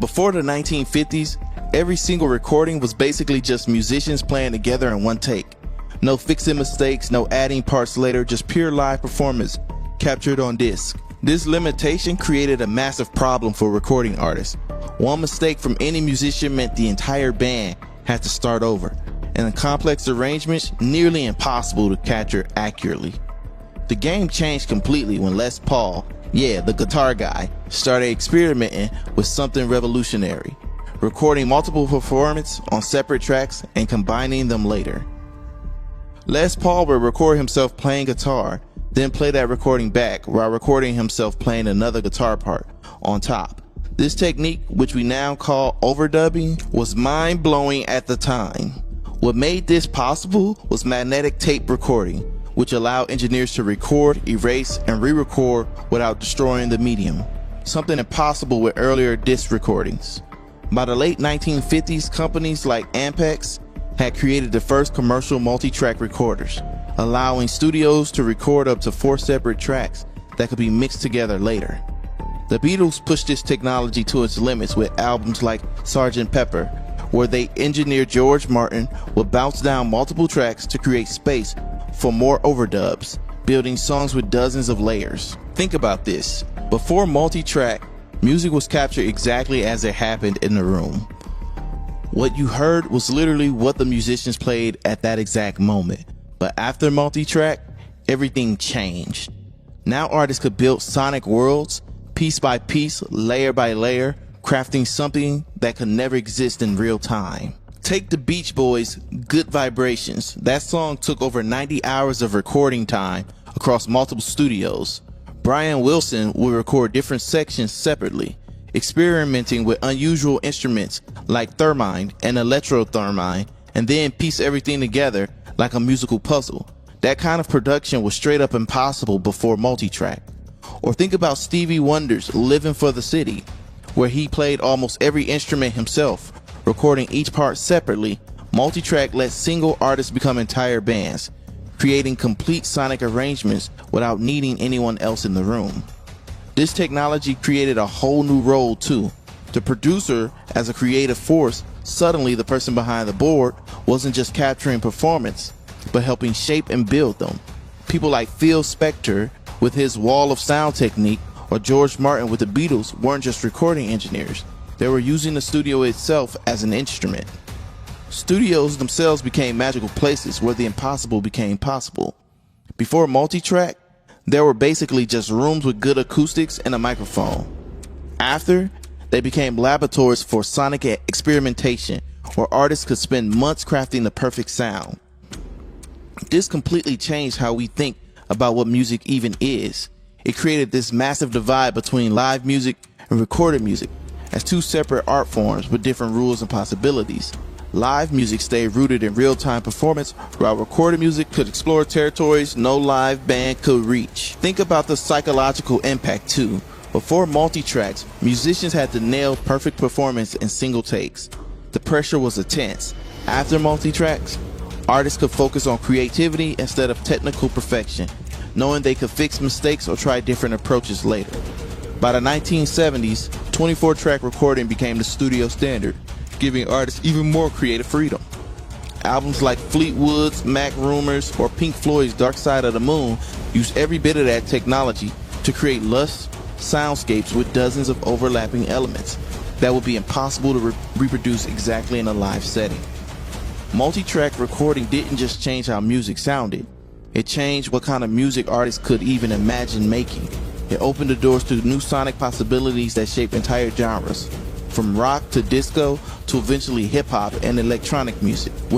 Before the 1950s, every single recording was basically just musicians playing together in one take. No fixing mistakes, no adding parts later, just pure live performance captured on disc. This limitation created a massive problem for recording artists. One mistake from any musician meant the entire band had to start over, and the complex arrangements nearly impossible to capture accurately. The game changed completely when Les Paul, the guitar guy, started experimenting with something revolutionary, recording multiple performances on separate tracks and combining them later. Les Paul would record himself playing guitar, then play that recording back while recording himself playing another guitar part on top. This technique, which we now call overdubbing, was mind-blowing at the time. What made this possible was magnetic tape recording, which allowed engineers to record, erase, and re-record without destroying the medium, something impossible with earlier disc recordings. By the late 1950s, companies like Ampex had created the first commercial multi-track recorders, allowing studios to record up to 4 separate tracks that could be mixed together later. The Beatles pushed this technology to its limits with albums like Sgt. Pepper, where they engineered George Martin would bounce down multiple tracks to create space for more overdubs, building songs with dozens of layers. Think about this. Before multi-track, music was captured exactly as it happened in the room. What you heard was literally what the musicians played at that exact moment. But after multi-track, everything changed. Now artists could build sonic worlds, piece by piece, layer by layer, crafting something that could never exist in real time. Take the Beach Boys' Good Vibrations. That song took over 90 hours of recording time across multiple studios. Brian Wilson would record different sections separately, experimenting with unusual instruments like theremin and electro-theremin, and then piece everything together like a musical puzzle. That kind of production was straight up impossible before multi-track. Or think about Stevie Wonder's Living for the City, where he played almost every instrument himself, recording each part separately. Multi-track let single artists become entire bands, creating complete sonic arrangements without needing anyone else in the room. This technology created a whole new role too. The producer, as a creative force, suddenly the person behind the board wasn't just capturing performance, but helping shape and build them. People like Phil Spector with his wall of sound technique, or George Martin with the Beatles, weren't just recording engineers. They were using the studio itself as an instrument. Studios themselves became magical places where the impossible became possible. Before multi-track, there were basically just rooms with good acoustics and a microphone. After, they became laboratories for sonic experimentation, where artists could spend months crafting the perfect sound. This completely changed how we think about what music even is. It created this massive divide between live music and recorded music as two separate art forms with different rules and possibilities. Live music stayed rooted in real-time performance, while recorded music could explore territories no live band could reach. Think about the psychological impact too. Before multi-tracks, musicians had to nail perfect performance in single takes. The pressure was intense. After multi-tracks, artists could focus on creativity instead of technical perfection, knowing they could fix mistakes or try different approaches later. By the 1970s, 24-track recording became the studio standard, giving artists even more creative freedom. Albums like Fleetwood's Mac Rumors or Pink Floyd's Dark Side of the Moon used every bit of that technology to create lush soundscapes with dozens of overlapping elements that would be impossible to reproduce exactly in a live setting. Multi-track recording didn't just change how music sounded, it changed what kind of music artists could even imagine making. It opened the doors to new sonic possibilities that shaped entire genres, from rock to disco to eventually hip-hop and electronic music. When